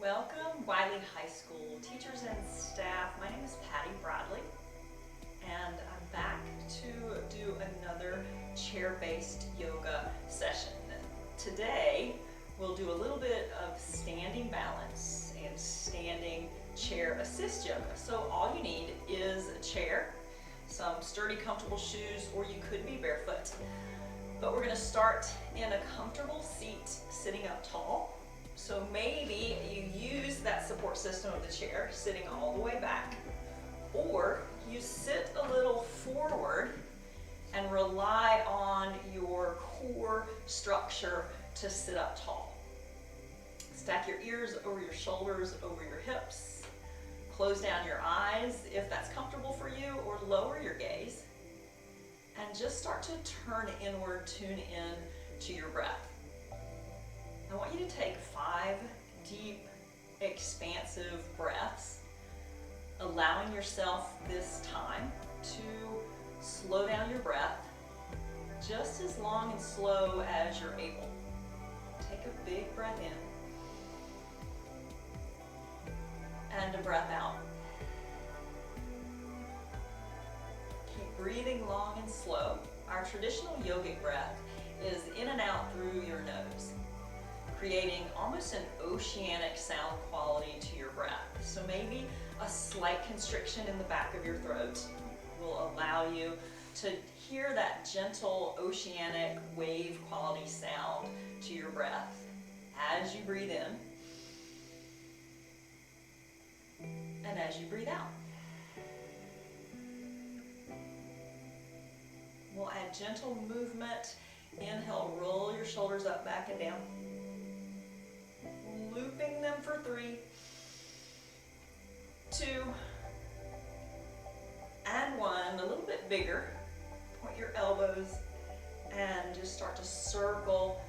Welcome, Wiley High School teachers and staff. My name is Patty Bradley, and I'm back to do another chair-based yoga session. Today, we'll do a little bit of standing balance and standing chair assist yoga. So all you need is a chair, some sturdy, comfortable shoes, or you could be barefoot. But we're going to start in a comfortable seat, sitting up tall. So maybe you use that support system of the chair, sitting all the way back, or you sit a little forward and rely on your core structure to sit up tall. Stack your ears over your shoulders, over your hips. Close down your eyes if that's comfortable for you, or lower your gaze. And just start to turn inward, tune in to your breath. I want you to take 5 deep, expansive breaths, allowing yourself this time to slow down your breath just as long and slow as you're able. Take a big breath in and a breath out. Keep breathing long and slow. Our traditional yogic breath is in and out through your nose, creating almost an oceanic sound quality to your breath. So maybe a slight constriction in the back of your throat will allow you to hear that gentle oceanic wave quality sound to your breath as you breathe in and as you breathe out. We'll add gentle movement. Inhale, roll your shoulders up, back, and down. Looping them for 3, 2, and 1. A little bit bigger. Point your elbows and just start to circle,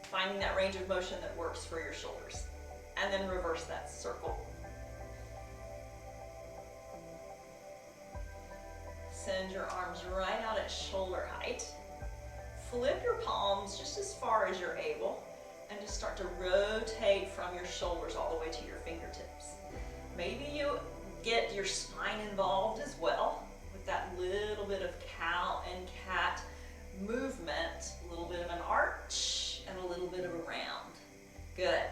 finding that range of motion that works for your shoulders. And then reverse that circle. Send your arms right out at shoulder height. Flip your palms just as far as you're able, and just start to rotate from your shoulders all the way to your fingertips. Maybe you get your spine involved as well with that little bit of cow and cat movement, a little bit of an arch and a little bit of a round. Good.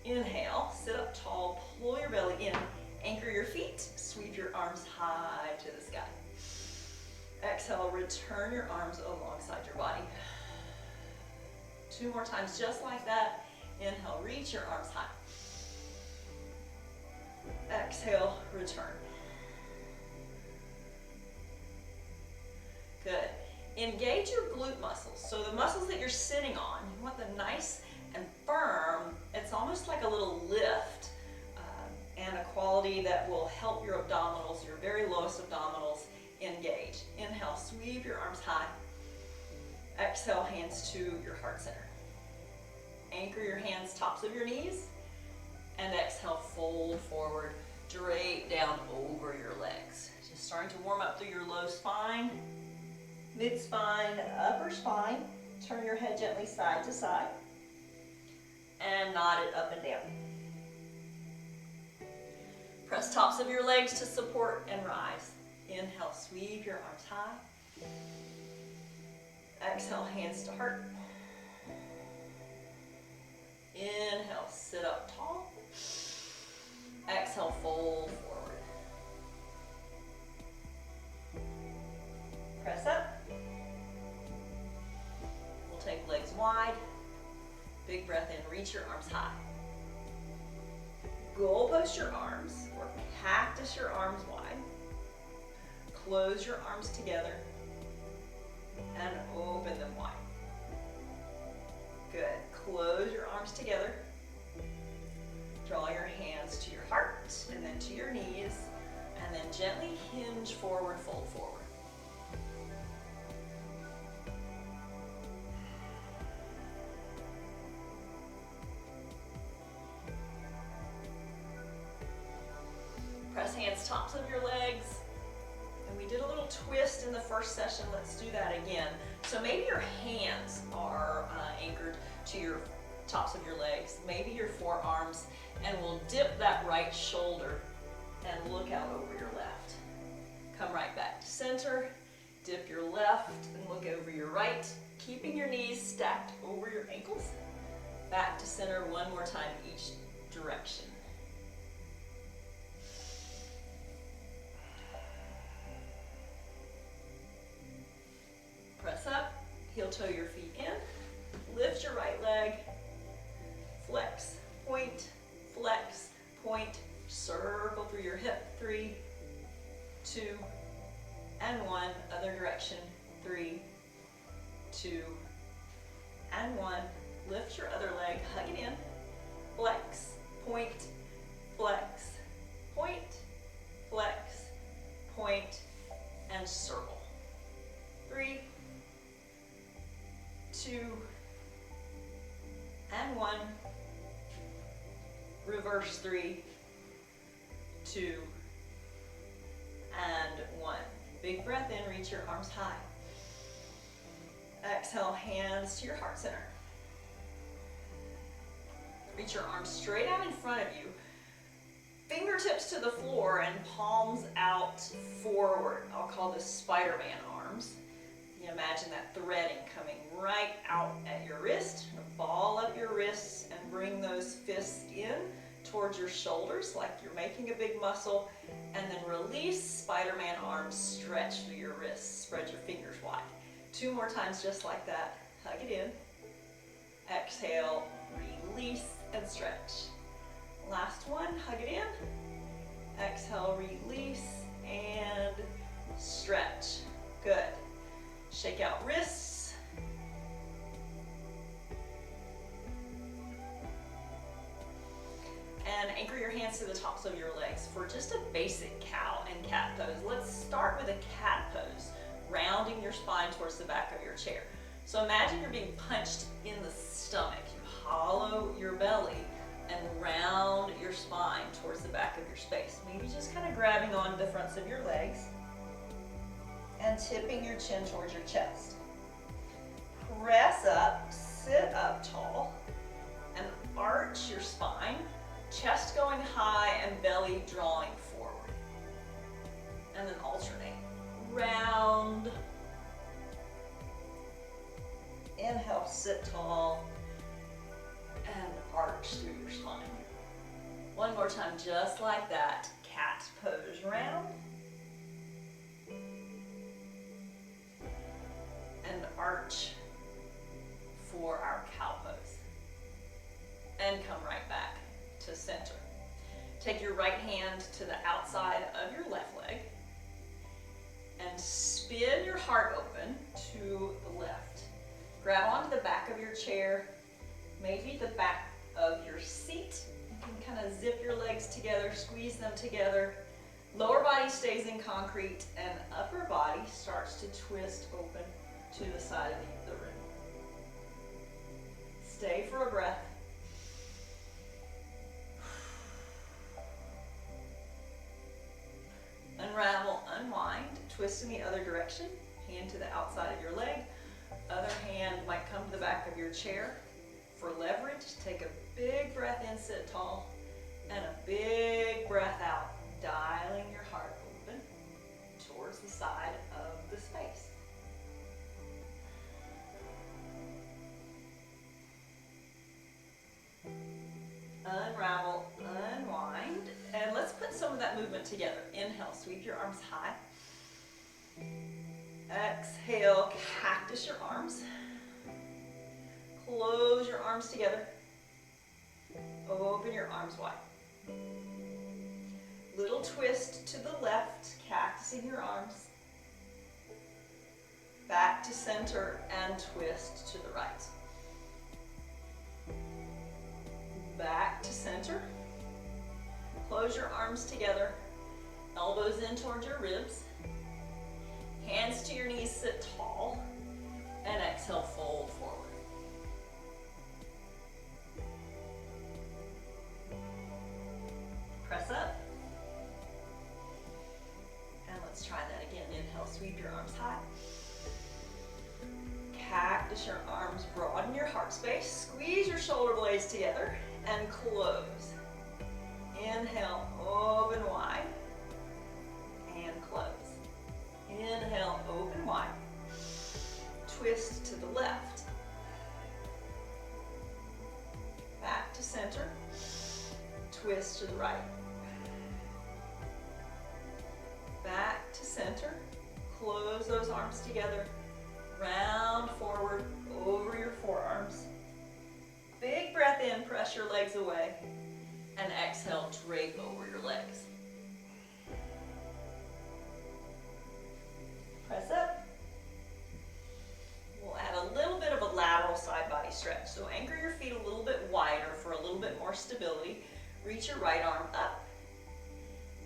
Inhale, sit up tall, pull your belly in, anchor your feet, sweep your arms high to the sky. Exhale, return your arms alongside your body. 2 more times just like that. Inhale, reach your arms high. Exhale, return. Good. Engage your glute muscles. So the muscles that you're sitting on, you want them nice and firm. It's almost like a little lift and a quality that will help your abdominals, your very lowest abdominals, engage. Inhale, sweep your arms high. Exhale, hands to your heart center. Anchor your hands tops of your knees. And exhale, fold forward, drape down over your legs. Just starting to warm up through your low spine, mid spine, upper spine. Turn your head gently side to side. And nod it up and down. Press tops of your legs to support and rise. Inhale, sweep your arms high. Exhale, hands to heart. Inhale, sit up tall. Exhale, fold forward. Press up. We'll take legs wide. Big breath in, reach your arms high. Goalpost your arms, or cactus your arms wide. Close your arms together and open them wide. Good. Close your arms together. Draw your hands to your heart and then to your knees, and then gently hinge forward, fold forward. Press hands tops of your legs. And we did a little twist in the first session. Let's do that again. So maybe your hands are anchored to your tops of your legs, maybe your forearms, and we'll dip that right shoulder and look out over your left. Come right back to center, dip your left and look over your right, keeping your knees stacked over your ankles. Back to center one more time each direction. Press up, heel toe your feet in, lift your right leg, flex, point, circle through your hip, 3, 2, and 1, other direction, 3, 2, and 1, lift your other leg, hug it in, flex, point, and circle, 3, 2, and 1, reverse 3, 2, and 1. Big breath in, reach your arms high. Exhale, hands to your heart center. Reach your arms straight out in front of you. Fingertips to the floor and palms out forward. I'll call this Spider-Man arms. You imagine that threading coming right out at your wrist. Ball up your wrists and bring those fists in towards your shoulders like you're making a big muscle. And then release, Spider-Man arms, stretch through your wrists. Spread your fingers wide. 2 more times just like that. Hug it in. Exhale, release and stretch. Last one, hug it in. Exhale, release and stretch. Good. Shake out wrists. And anchor your hands to the tops of your legs for just a basic cow and cat pose. Let's start with a cat pose, rounding your spine towards the back of your chair. So imagine you're being punched in the stomach. You hollow your belly and round your spine towards the back of your space. Maybe just kind of grabbing onto the fronts of your legs and tipping your chin towards your chest. Press up, sit up tall, and arch your spine, chest going high and belly drawing forward. And then alternate. Round. Inhale, sit tall, and arch through your spine. One more time, just like that. Cat pose, round. And arch for our cow pose. And come right back to center. Take your right hand to the outside of your left leg and spin your heart open to the left. Grab onto the back of your chair, maybe the back of your seat. You can kind of zip your legs together, squeeze them together. Lower body stays in concrete and upper body starts to twist open to the side of the room. Stay for a breath. Unravel, unwind, twist in the other direction, hand to the outside of your leg. Other hand might come to the back of your chair. For leverage, take a big breath in, sit tall, and a big breath out, dialing your heart open towards the side of the space. Unravel, unwind, and let's put some of that movement together. Inhale, sweep your arms high. Exhale, cactus your arms. Close your arms together. Open your arms wide. Little twist to the left, cactusing your arms. Back to center and twist to the right. Back to center. Close your arms together. Elbows in towards your ribs. Hands to your knees, sit tall. And exhale, fold forward. Press up. And let's try that again. Inhale, sweep your arms high. Cactus your arms, broaden your heart. heart space. Squeeze your shoulder blades together and close. Inhale, open wide, and close. Inhale, open wide. Twist to the left. Back to center. Twist to the right. Back to center. Close those arms together. Round forward over your forearms. Big breath in, press your legs away. And exhale, drape over your legs. Press up. We'll add a little bit of a lateral side body stretch. So anchor your feet a little bit wider for a little bit more stability. Reach your right arm up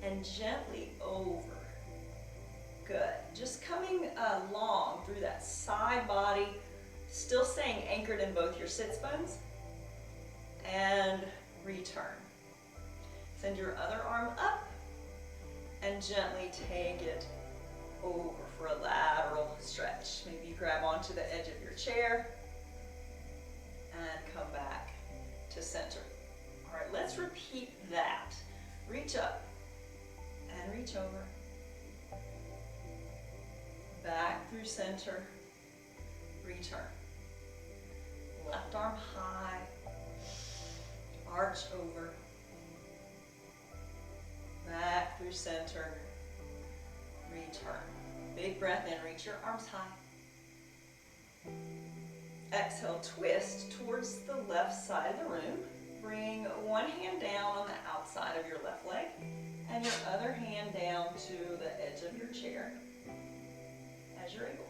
and gently over. Good. Just coming along through that side body, still staying anchored in both your sits bones, and return. Send your other arm up and gently take it over for a lateral stretch. Maybe you grab onto the edge of your chair and come back to center. All right, let's repeat that. Reach up and reach over. Back through center, return. Left arm high, arch over. Back through center, return. Big breath in, reach your arms high. Exhale, twist towards the left side of the room. Bring one hand down on the outside of your left leg and your other hand down to the edge of your chair as you're able.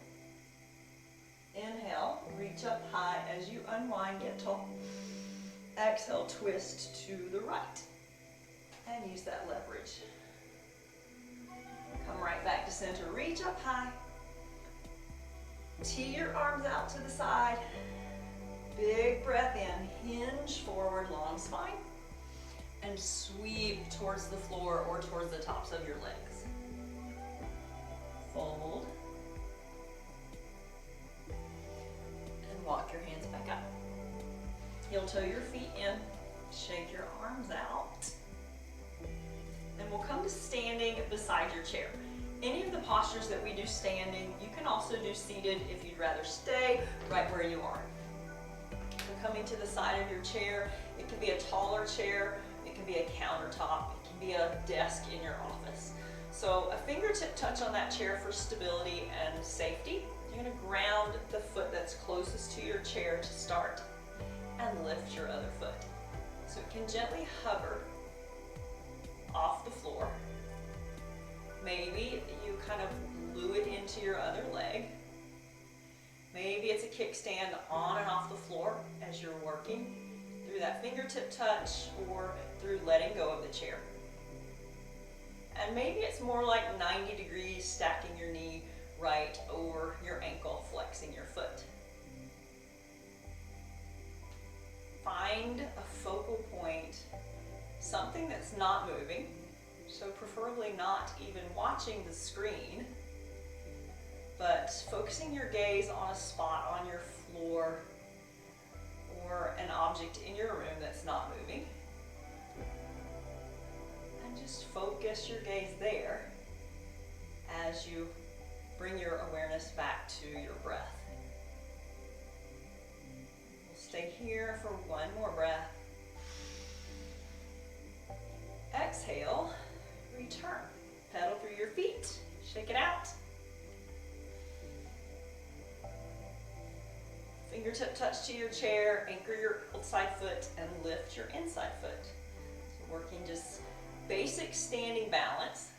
Inhale, reach up high as you unwind, get tall. Exhale, twist to the right and use that leverage. Come right back to center, reach up high. Tee your arms out to the side. Big breath in, hinge forward, long spine, and sweep towards the floor or towards the tops of your legs. Fold. And walk your hands back up. Heel toe your feet in, shake your arms out. And we'll come to standing beside your chair. Any of the postures that we do standing, you can also do seated if you'd rather stay right where you are. So coming to the side of your chair, it can be a taller chair, it can be a countertop, it can be a desk in your office. So a fingertip touch on that chair for stability and safety. You're going to ground the foot that's closest to your chair to start and lift your other foot. So it can gently hover off the floor. Maybe you kind of glue it into your other leg. Maybe it's a kickstand on and off the floor as you're working through that fingertip touch or through letting go of the chair. And maybe it's more like 90 degrees, stacking your knee right over your ankle, flexing your foot. Find a focal point, something that's not moving. So preferably not even watching the screen, but focusing your gaze on a spot on your floor or an object in your room that's not moving. And just focus your gaze there as you bring your awareness back to your breath. We'll stay here for one more breath. Exhale. Return. Pedal through your feet. Shake it out. Fingertip touch to your chair. Anchor your outside foot and lift your inside foot. So working just basic standing balance.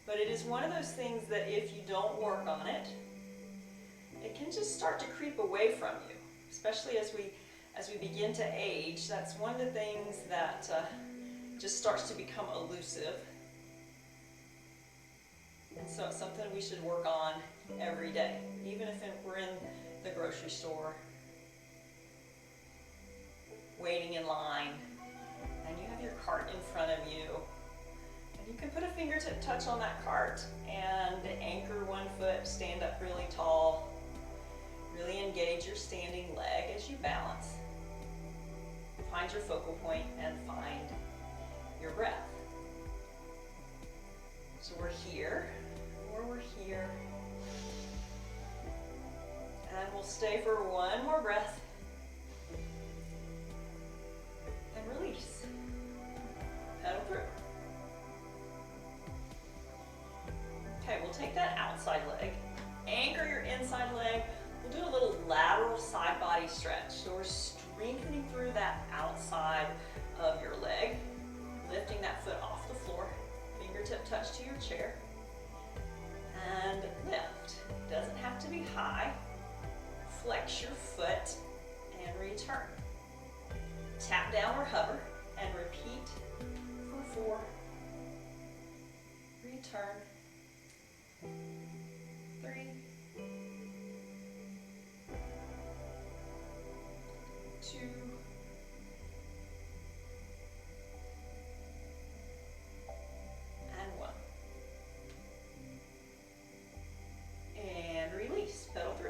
But it is one of those things that if you don't work on it, it can just start to creep away from you. Especially as we begin to age, that's one of the things that just starts to become elusive. And so it's something we should work on every day, even if we're in the grocery store, waiting in line, and you have your cart in front of you. And you can put a fingertip touch on that cart and anchor one foot, stand up really tall, really engage engage your standing leg as you balance. Find your focal point and find your breath. So we're here, or we're here. And we'll stay for one more breath. And release. Pedal through. Okay, we'll take that outside leg, anchor your inside leg. We'll do a little lateral side body stretch. So we're strengthening through that outside of your leg, lifting that foot off the floor, fingertip touch to your chair, and lift. Doesn't have to be high. Flex your foot and return. Tap down or hover and repeat for 4. Return. 3. 2. And 1. And release, pedal through.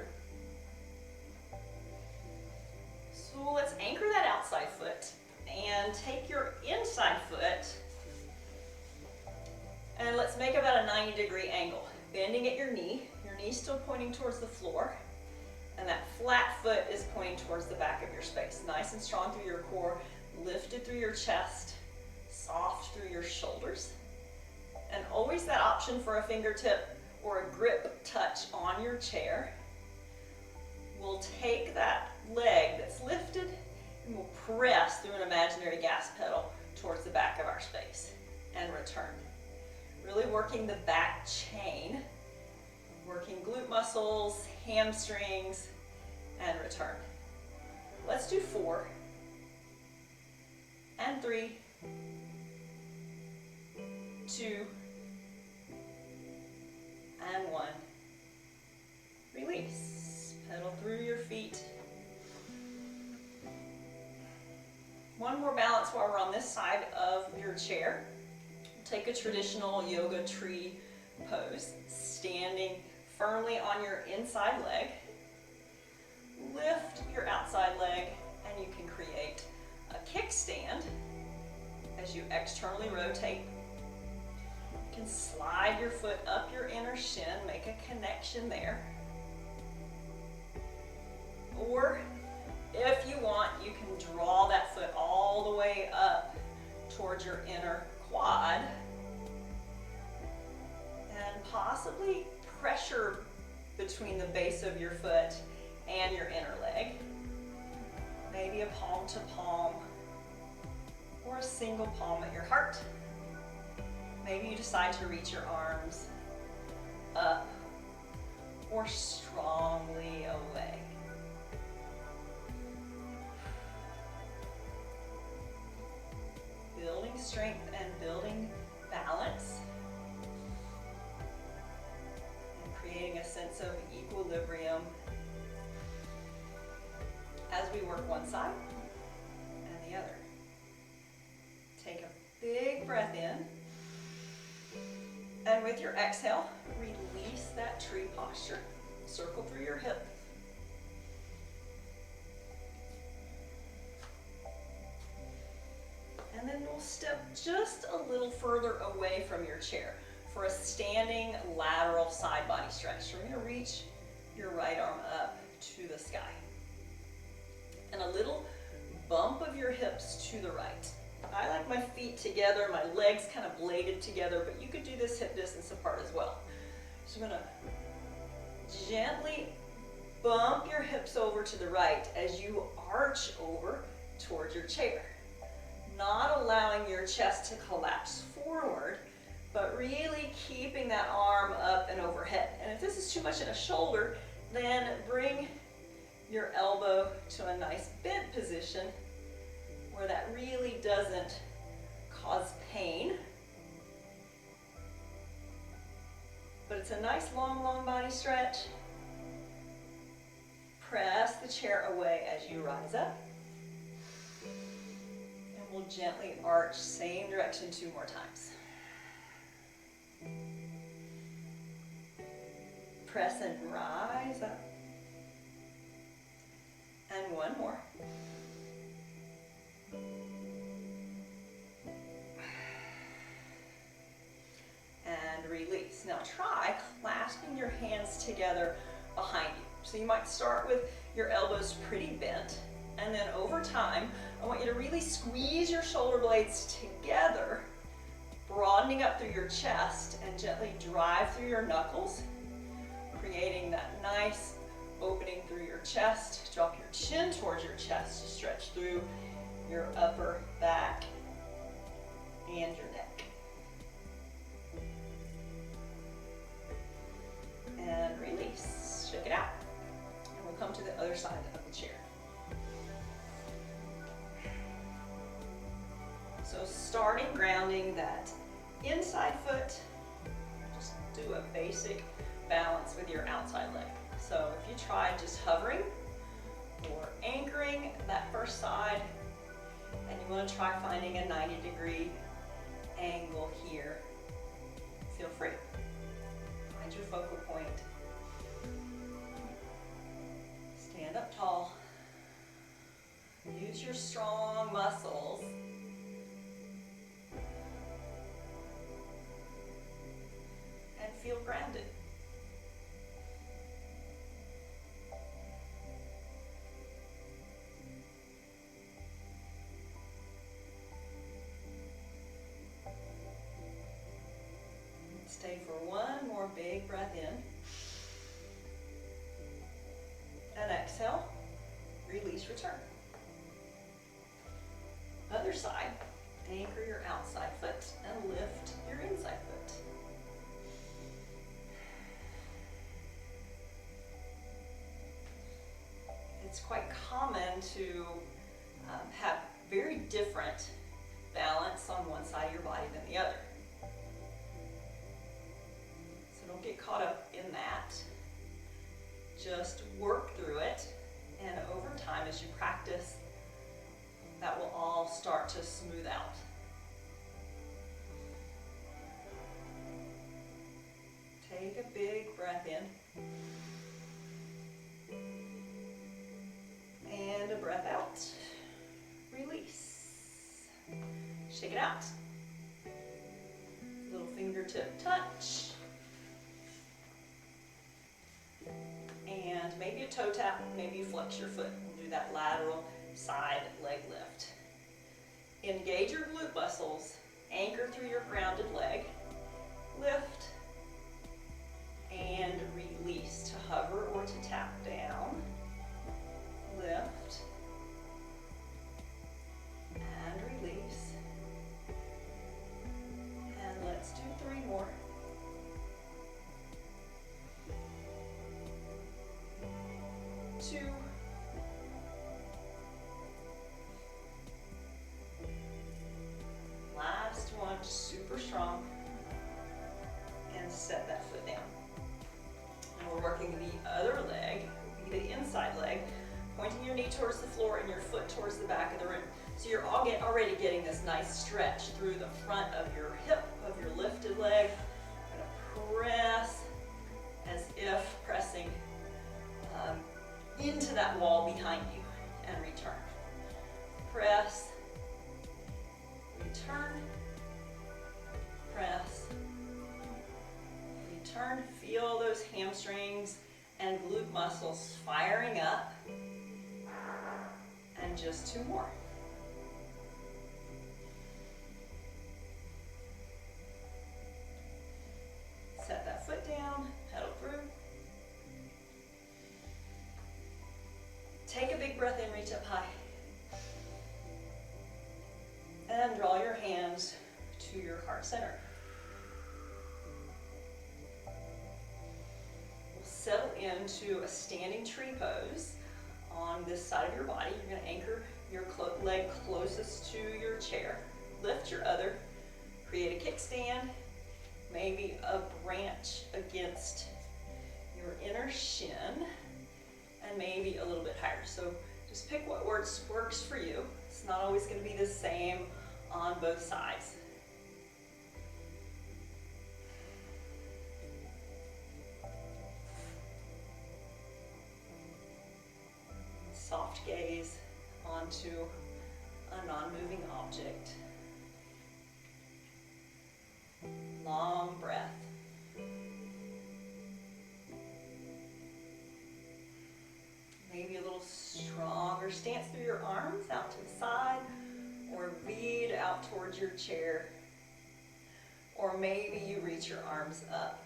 So let's anchor that outside foot and take your inside foot and let's make about a 90-degree angle. Bending at your knee still pointing towards the floor, and that flat foot is pointing towards the back of your space. Nice and strong through your core, lifted through your chest, soft through your shoulders. And always that option for a fingertip or a grip touch on your chair. We'll take that leg that's lifted and we'll press through an imaginary gas pedal towards the back of our space and return. Really working the back chain, working glute muscles, hamstrings, and return. Let's do 4 and 3, 2, and 1. Release. Pedal through your feet. One more balance while we're on this side of your chair. Take a traditional yoga tree pose, standing firmly on your inside leg. Lift your outside leg and you can create a kickstand as you externally rotate. You can slide your foot up your inner shin, make a connection there. Or if you want, you can draw that foot all the way up towards your inner quad and possibly pressure between the base of your foot and your inner leg. Maybe a palm to palm or a single palm at your heart. Maybe you decide to reach your arms up or strongly away. Building strength and building balance. And creating a sense of equilibrium as we work one side and the other. Take a big breath in. And with your exhale, release that tree posture. Circle through your hip. And then we'll step just a little further away from your chair for a standing lateral side body stretch. So we're going to reach your right arm up to the sky. And a little bump of your hips to the right. I like my feet together, my legs kind of bladed together, but you could do this hip distance apart as well. So I'm going to gently bump your hips over to the right as you arch over towards your chair. Not allowing your chest to collapse forward, but really keeping that arm up and overhead. And if this is too much in a shoulder, then bring your elbow to a nice bent position where that really doesn't cause pain. But it's a nice long body stretch. Press the chair away as you rise up. And we'll gently arch, same direction 2 more times. Press and rise up. And one more. And release. Now try clasping your hands together behind you. So you might start with your elbows pretty bent, and then over time, I want you to really squeeze your shoulder blades together, broadening up through your chest, and gently drive through your knuckles, creating that nice opening through your chest. Drop your chin towards your chest to stretch through your upper back and your neck. And release. Shake it out. And we'll come to the other side of the chair. So starting grounding that inside foot, just do a basic balance with your outside leg. So if you try just hovering or anchoring that first side, and you want to try finding a 90-degree angle here, feel free. Find your focal point. Stand up tall. Use your strong muscles. And feel grounded. Stay for one more big breath in. And exhale, release, return. Other side, anchor your outside foot and lift your inside foot. It's quite common to have very different balance on one side of your body than the other. So don't get caught up in that. Just work through it, and over time as you practice, that will all start to smooth out. Take a big breath in. And a breath out. Release. Shake it out. Little fingertip touch. And maybe a toe tap, maybe you flex your foot and do that lateral side leg lift. Engage your glute muscles, anchor through your grounded leg, lift, and release to hover or to tap down. Lift, and release. And let's do 3 more. 2. Last one, super strong. And set that foot down. And we're working the other leg, the inside leg, pointing your knee towards the floor and your foot towards the back of the room. So you're already getting this nice stretch through the front of your hip, of your lifted leg. You're gonna press as if pressing into that wall behind you and return. Press, return, press, return. Feel those hamstrings and glute muscles firing up. And just 2 more. Set that foot down, pedal through. Take a big breath in, reach up high. And draw your hands to your heart center. We'll settle into a standing tree pose on this side of your body. You're going to anchor your leg closest to your chair. Lift your other. Create a kickstand. Maybe a branch against your inner shin. And maybe a little bit higher. So just pick what works for you. It's not always going to be the same on both sides. Soft gaze. onto a non-moving object. Long breath. Maybe a little stronger stance through your arms out to the side, or lead out towards your chair. Or maybe you reach your arms up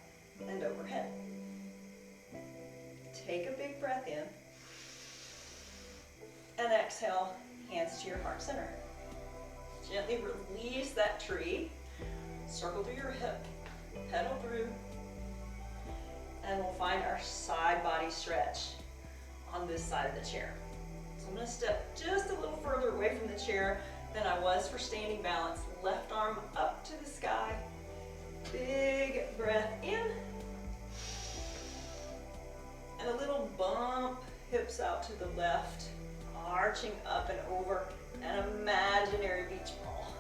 and overhead. Take a big breath in. And exhale, hands to your heart center. Gently release that tree. Circle through your hip, pedal through. And we'll find our side body stretch on this side of the chair. So I'm going to step just a little further away from the chair than I was for standing balance. Left arm up to the sky. Big breath in. And a little bump, hips out to the left, arching up and over an imaginary beach ball.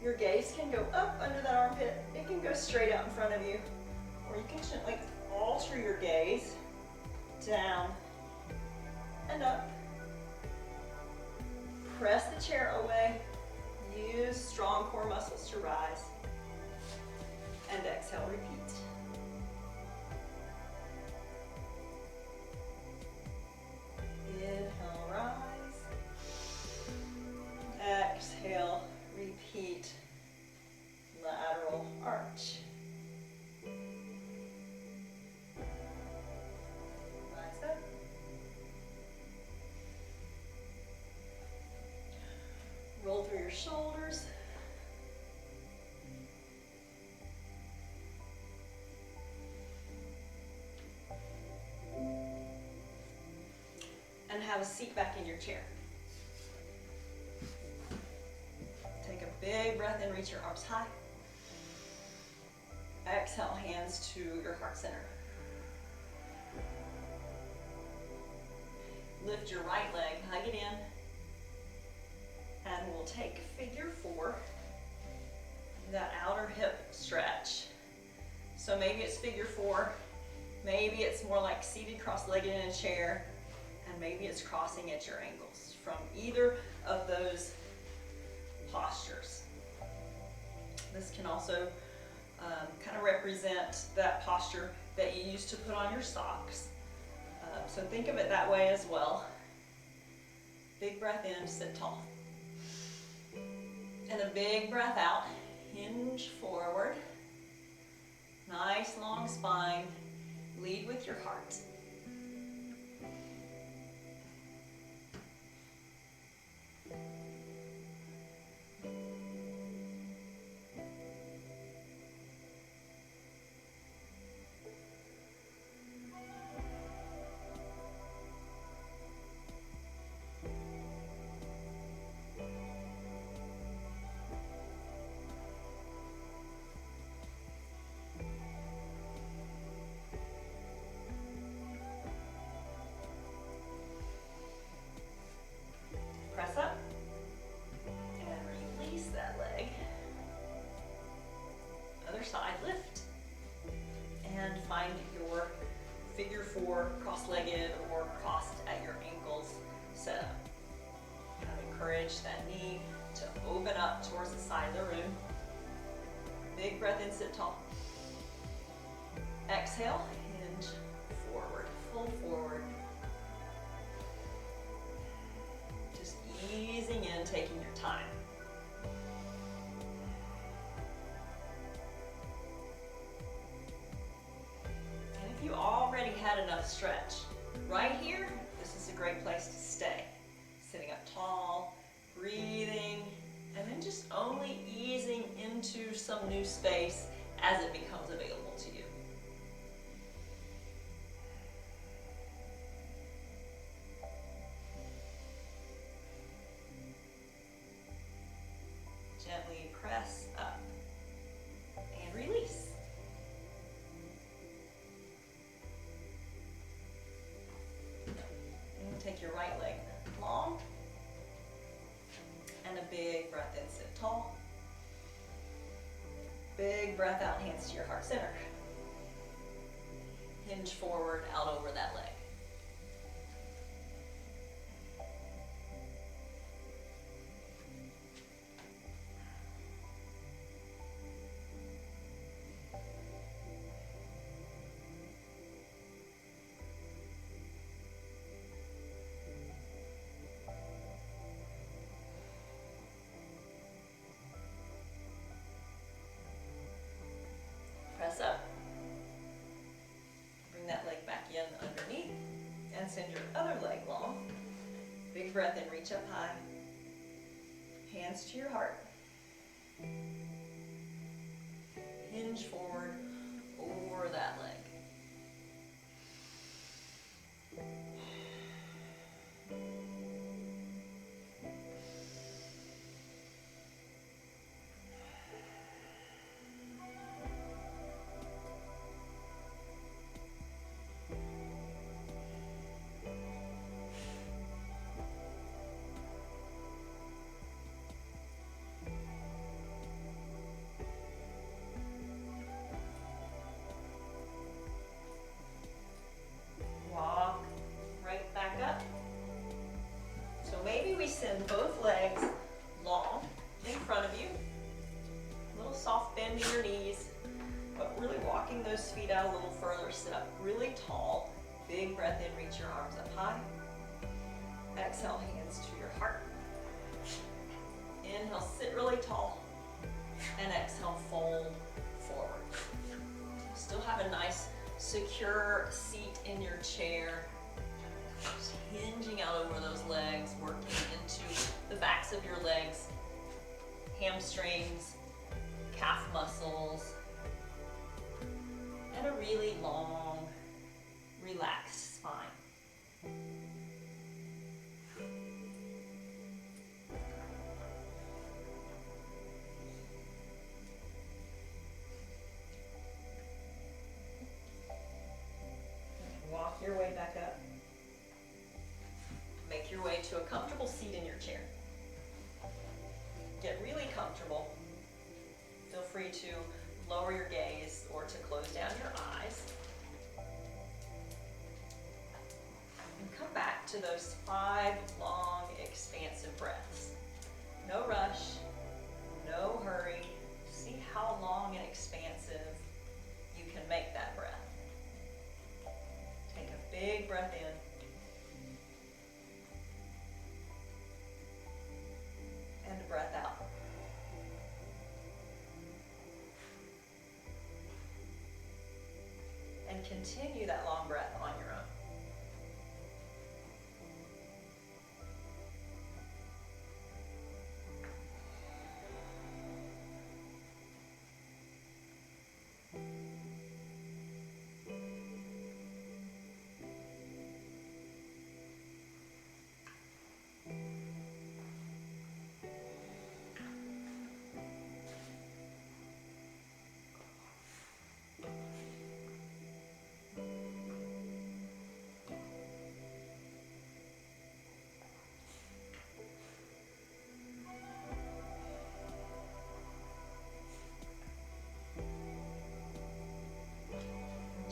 Your gaze can go up under that armpit. It can go straight out in front of you. Or you can gently alter your gaze down and up. Press the chair away. Use strong core muscles to rise. And exhale, repeat. Inhale, rise. Exhale, repeat. Lateral arch. Rise up. Roll through your shoulders. And have a seat back in your chair. Take a big breath in, reach your arms high. Exhale, hands to your heart center. Lift your right leg, hug it in. And we'll take figure four, that outer hip stretch. So maybe it's figure four, maybe it's more like seated cross-legged in a chair, and maybe it's crossing at your ankles. From either of those postures. This can also kind of represent that posture that you used to put on your socks. So think of it that way as well. Big breath in, sit tall. And a big breath out, hinge forward. Nice long spine, lead with your heart. Press up and release that leg. Other side, lift. And find your figure four, cross-legged or crossed at your ankles setup. Encourage that knee to open up towards the side of the room. Big breath in, sit tall. Exhale, hinge forward, full forward. Easing in, taking your time. And if you already had enough stretch, right here, this is a great place to stay. Sitting up tall, breathing, and then just only easing into some new space as it becomes available to you. Gently press up and release. And take your right leg long and a big breath in, sit tall. Big breath out, hands to your heart center. Hinge forward, out over that leg. other leg long. Big breath in, reach up high. Hands to your heart. Hinge forward over that leg. Walk right back up. So maybe we send both legs long in front of you. A little soft bend in your knees, but really walking those feet out a little further. Sit up really tall. Big breath in, reach your arms up high. Exhale, hands to your heart. Inhale, sit really tall. And exhale, fold forward. Still have a nice secure seat in your chair. Just hinging out over those legs, working into the backs of your legs, hamstrings, calf muscles, and a really long, relaxed spine. Walk your way back up. Make your way to a comfortable seat in your chair. Get really comfortable. Feel free to lower your gaze or to close down your eyes. And come back to those 5 long, expansive breaths. No rush, no hurry. See how long and expansive you can make that breath. Take a big breath in. And a breath out. And continue that long breath on your own.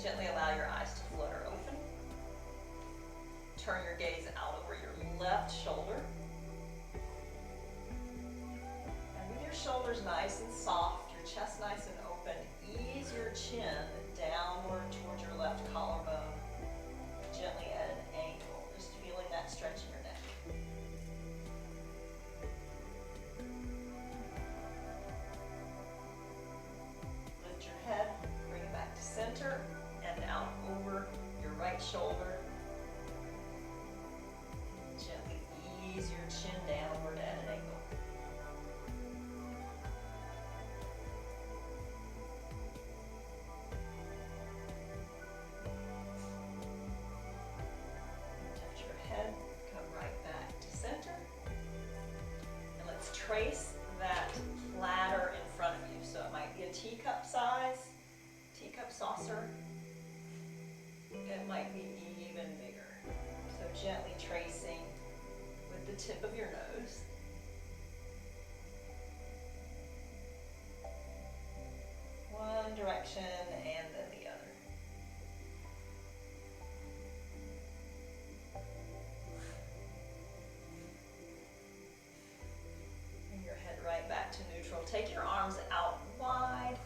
Gently allow your eyes to flutter open. Turn your gaze out over your left shoulder. And with your shoulders nice and soft, your chest nice and open, ease your chin downward towards your left collarbone, gently at an angle, just feeling that stretch in your neck. Lift your head, bring it back to center. And out over your right shoulder. Gently ease your chin downward at an angle. Lift your head, come right back to center. And let's trace that platter in front of you. So it might be a teacup size, teacup saucer. It might be even bigger. So gently tracing with the tip of your nose. One direction and then the other. Bring your head right back to neutral. Take your arms out wide.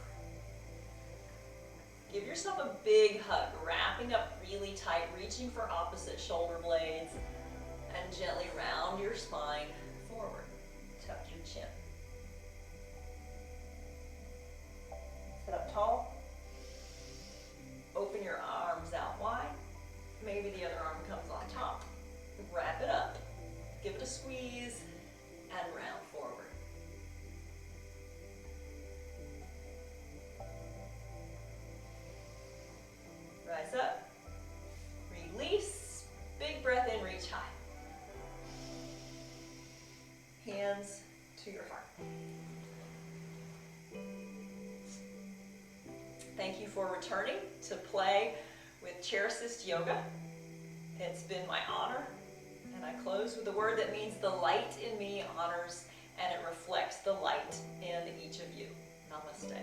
Give yourself a big hug, wrapping up really tight, reaching for opposite shoulder blades, and gently round your spine forward. Tuck your chin. Sit up tall. Open your arms out wide. Maybe the other arm comes on top. Wrap it up. Give it a squeeze and round forward. Rise up. Release. Big breath in, reach high. Hands to your heart. Thank you for returning to play with chair assist yoga. It's been my honor. And I close with a word that means the light in me honors and it reflects the light in each of you. Namaste.